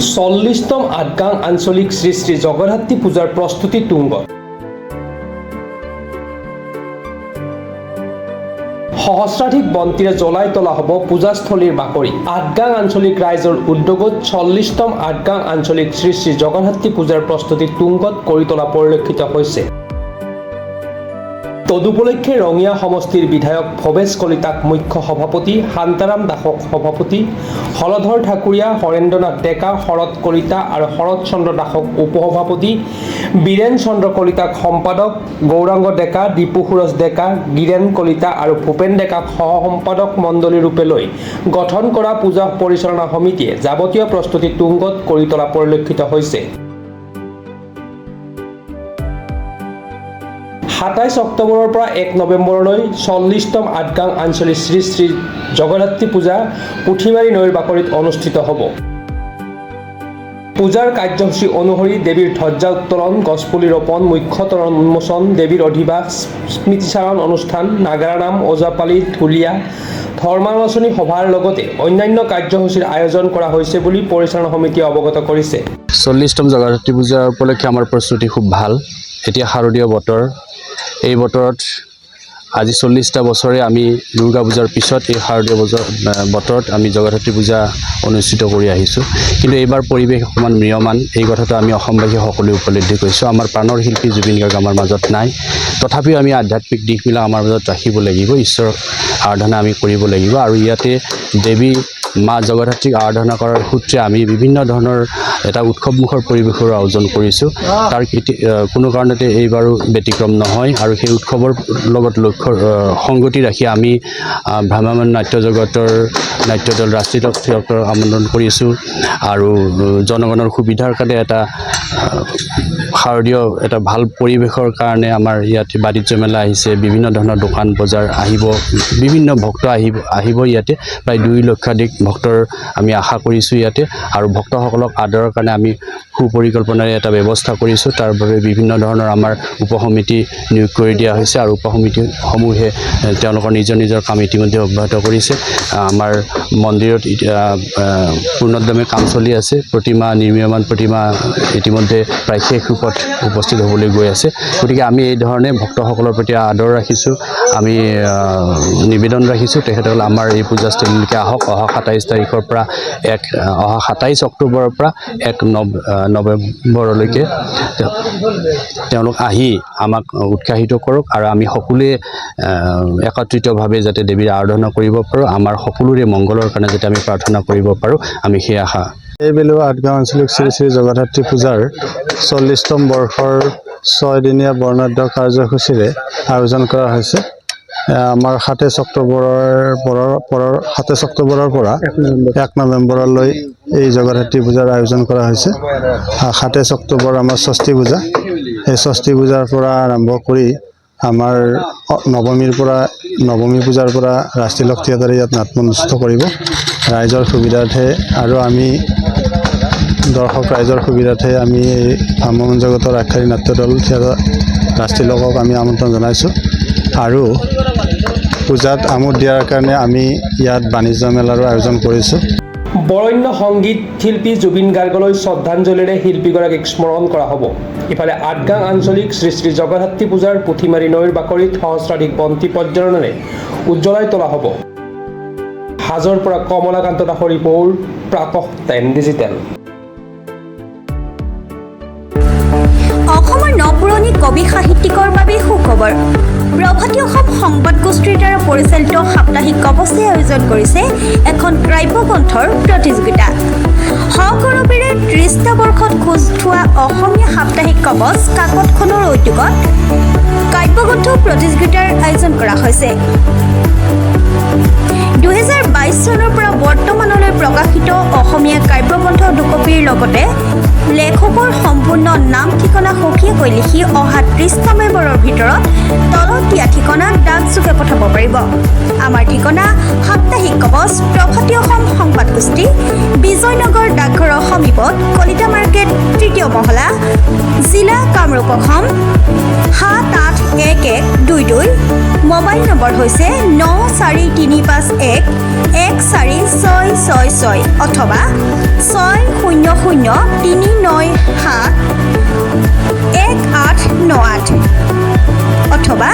40তম আঠগাং আঞ্চলিক শ্ৰী শ্ৰী জগদ্ধাত্ৰী পূজাৰ প্ৰস্তুতি তুংগত। সহস্ৰাধিক বন্তিৰে জ্বলাই তোলা হ'ব পূজাস্থলীৰ বাকৰি। আঠগাং আঞ্চলিক ৰাইজৰ উদ্যোগত 40তম আঠগাং আঞ্চলিক শ্ৰী শ্ৰী জগদ্ধাত্ৰী পূজাৰ প্ৰস্তুতি তুংগত কৰি তোলা পৰিলক্ষিত হৈছে। তদুপলক্ষে ৰঙিয়া সমষ্টিৰ বিধায়ক ভৱেশ কলিতাক মুখ্য সভাপতি, শান্তাৰাম দাসক সভাপতি, হলধৰ ঠাকুৰীয়া, হৰেন্দ্ৰনাথ ডেকা, শৰৎ কলিতা আৰু শৰৎ চন্দ্ৰ দাসক উপসভাপতি, বীৰেন চন্দ্ৰ কলিতাক সম্পাদক, গৌৰাংগ ডেকা, দীপু সুৰজ ডেকা, গীৰেন কলিতা আৰু ভূপেন ডেকাক সহ সম্পাদক মণ্ডলী ৰূপে লৈ গঠন কৰা পূজা পৰিচালনা সমিতিয়ে যাৱতীয় প্ৰস্তুতি তুংগত কৰি তোলা পৰিলক্ষিত হৈছে। 27 অক্টোবৰৰ পৰা 1 নৱেম্বৰলৈ 40তম আঠগাং আঞ্চলিক শ্ৰী শ্ৰী জগদ্ধাত্ৰী পূজা পুথিমাৰী নৈৰ বাকৰিত অনুষ্ঠিত হ'ব। পূজাৰ কাৰ্যসূচী অনুসৰি দেৱীৰ ধ্বজা উত্তোলন, গছপুলি ৰোপণ, মুখ্য তৰণ উন্মোচন, দেৱীৰ অধিবাস, স্মৃতিচাৰণ অনুষ্ঠান, নাগাৰা নাম, ওজাপালি, ঢুলীয়া, ধৰ্মালোচনী সভাৰ লগতে অন্যান্য কাৰ্যসূচীৰ আয়োজন কৰা হৈছে বুলি পৰিচালনা সমিতিয়ে অৱগত কৰিছে। 40তম জগদ্ধাত্ৰী পূজাৰ উপলক্ষে আমাৰ প্ৰস্তুতি খুব ভাল। এতিয়া শাৰদীয় বতৰ, এই বতৰত আজি 40টা বছৰে আমি দুৰ্গা পূজাৰ পিছত এই শাৰদীয় বতৰত আমি জগদ্ধাত্ৰী পূজা অনুষ্ঠিত কৰি আহিছোঁ। কিন্তু এইবাৰ পৰিৱেশ অকণমান ম্ৰিয়মান, এই কথাটো আমি অসমবাসী সকলোৱে উপলব্ধি কৰিছোঁ। আমাৰ প্ৰাণৰ শিল্পী জুবিন গাৰ্গ আমাৰ মাজত নাই, তথাপিও আমি আধ্যাত্মিক দিশবিলাক আমাৰ মাজত ৰাখিব লাগিব, ঈশ্বৰ আৰাধনা আমি কৰিব লাগিব। আৰু ইয়াতে দেৱী মা জগদ্ধাত্ৰীক আৰাধনা কৰাৰ সূত্ৰে আমি বিভিন্ন ধৰণৰ এটা উৎসৱমুখৰ পৰিৱেশৰ আয়োজন কৰিছোঁ। তাৰ কোনো কাৰণতে এইবাৰো ব্যতিক্ৰম নহয়। আৰু সেই উৎসৱৰ লগত সংগতি ৰাখি আমি ভ্ৰাম্যমাণ নাট্য জগতৰ নাট্য দল ৰাষ্ট্ৰীয় থিয়েটাৰ আমন্ত্ৰণ কৰিছোঁ। আৰু জনগণৰ সুবিধাৰ কাৰণে এটা শাৰদীয় এটা ভাল পৰিৱেশৰ কাৰণে আমাৰ ইয়াতে বাণিজ্য মেলা আহিছে, বিভিন্ন ধৰণৰ দোকান বজাৰ আহিব, বিভিন্ন ভক্ত আহিব ইয়াতে প্ৰায় 2 লক্ষাধিক ভক্তৰ আমি আশা কৰিছোঁ ইয়াতে। আৰু ভক্তসকলক আদৰৰ কাৰণে আমি সুপৰিকল্পনাৰে এটা ব্যৱস্থা কৰিছোঁ। তাৰ বাবে বিভিন্ন ধৰণৰ আমাৰ উপসমিতি নিয়োগ কৰি দিয়া হৈছে আৰু উপসমিতিসমূহে তেওঁলোকৰ নিজৰ কাম ইতিমধ্যে অব্যাহত কৰিছে। আমাৰ মন্দিৰত পূৰ্ণোদ্যমে কাম চলি আছে। প্ৰতিমা নিৰ্মীয়মান প্ৰতিমা ইতিমধ্যে প্ৰায় শেষ ৰূপত উপস্থিত হ'বলৈ গৈ আছে। গতিকে আমি এই ধৰণে ভক্তসকলৰ প্ৰতি আদৰ ৰাখিছোঁ, আমি নিবেদন ৰাখিছোঁ তেখেতসকলে আমাৰ এই পূজাস্থলীলৈকে আহক। অহা 27 তাৰিখৰ পৰা অহা 27 অক্টোবৰৰ পৰা 1 নৱেম্বৰলৈকে তেওঁলোক আহি আমাক উৎসাহিত কৰক আৰু আমি সকলোৱে একত্ৰিতভাৱে যাতে দেৱীৰ আৰাধনা কৰিব পাৰোঁ, আমাৰ সকলোৰে মংগলৰ কাৰণে যাতে আমি প্ৰাৰ্থনা কৰিব পাৰোঁ, আমি সেই আশা। এইবেলি আঠগাং আঞ্চলিক শ্ৰী শ্ৰী জগদ্ধাত্ৰী পূজাৰ 40তম বৰ্ষৰ 6 দিনীয়া বৰ্ণাঢ্য কাৰ্যসূচীৰে আয়োজন কৰা হৈছে। আমাৰ 27 অক্টোবৰৰ পৰা 1 নৱেম্বৰলৈ এই জগদ্ধাত্ৰী পূজাৰ আয়োজন কৰা হৈছে। 27 অক্টোবৰ আমাৰ ষষ্ঠী পূজা, এই ষষ্ঠী পূজাৰ পৰা আৰম্ভ কৰি আমাৰ নৱমী পূজাৰ পৰা ৰাষ্ট্ৰীয় থিয়েটাৰে ইয়াত নাট অনুষ্ঠিত কৰিব ৰাইজৰ সুবিধাৰ্থে। আৰু আমি দৰ্শক ৰাইজৰ সুবিধাৰ্থে আমি এই ভ্ৰাম্যমাণ জগতৰ আগশাৰী নাট্য দল থিয়েটাৰ ৰাষ্ট্ৰীয় লোকক আমি আমন্ত্ৰণ জনাইছোঁ। আৰু পূজাত আমোদ দিয়াৰ কাৰণে আমি ইয়াত বাণিজ্য মেলাৰো আয়োজন কৰিছোঁ। বৰেণ্য সংগীত শিল্পী জুবিন গাৰ্গলৈ শ্ৰদ্ধাঞ্জলিৰে শিল্পীগৰাকীক স্মৰণ কৰা হ'ব। ইফালে আঠগাং আঞ্চলিক শ্ৰী শ্ৰী জগদ্ধাত্ৰী পূজাৰ পুথিমাৰী নৈৰ বাকৰিত সহস্ৰাধিক বন্তি প্ৰজ্বলনেৰে উজ্বলাই তোলা হ'ব। হাজোৰ পৰা কমলাকান্ত দাসৰ ৰিপৰ্ট, প্ৰাতঃ 10 ডিজিটেল। অসমৰ নপুৰণি কবি সাহিত্যিকৰ বাবে সুখবৰ। প্ৰভাতী অসম সংবাদ গোষ্ঠীৰ দ্বাৰা পৰিচালিত সাপ্তাহিক কবচে আয়োজন কৰিছে এখন কাব্যগ্ৰন্থৰ প্ৰতিযোগিতা। সগৌৰৱেৰে 30টা বৰ্ষত খোজ থোৱা অসমীয়া সাপ্তাহিক কবচ কাকতখনৰ উদ্যোগত কাব্যগ্ৰন্থ প্ৰতিযোগিতাৰ আয়োজন কৰা হৈছে। 2022 চনৰ পৰা বৰ্তমানলৈ প্ৰকাশিত অসমীয়া কাব্যগ্ৰন্থ দুকপিৰ লগতে লেখকৰ সম্পূৰ্ণ নাম ঠিকনা সঠিককৈ লিখি অহা 30 নৱেম্বৰৰ ভিতৰত তলত দিয়া ঠিকনাত ডাকযোগে পঠাব পাৰিব। আমাৰ ঠিকনা সাপ্তাহিক কবচ, প্ৰভাতী অসম সংবাদ গোষ্ঠী, বিজয়নগৰ ডাকঘৰৰ সমীপত, কলিতা মাৰ্কেট, 3য় মহলা, জিলা কামৰূপ অসম 781122। মোবাইল নম্বৰ হৈছে 94351 146666 অথবা 600397 1898 অথবা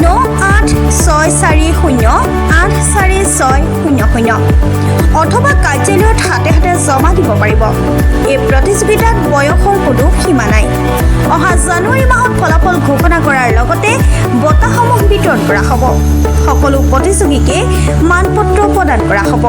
9864084600 অথবা কাৰ্যালয়ত হাতে হাতে জমা দিব পাৰিব। এই প্ৰতিযোগিতাত বয়সৰ কোনো সীমা নাই। অহা জানুৱাৰী মাহত ফলাফল ঘোষণা কৰাৰ লগতে বঁটাসমূহ বিতৰণ কৰা হ'ব। সকলো প্ৰতিযোগীকে মানপত্ৰ প্ৰদান কৰা হ'ব।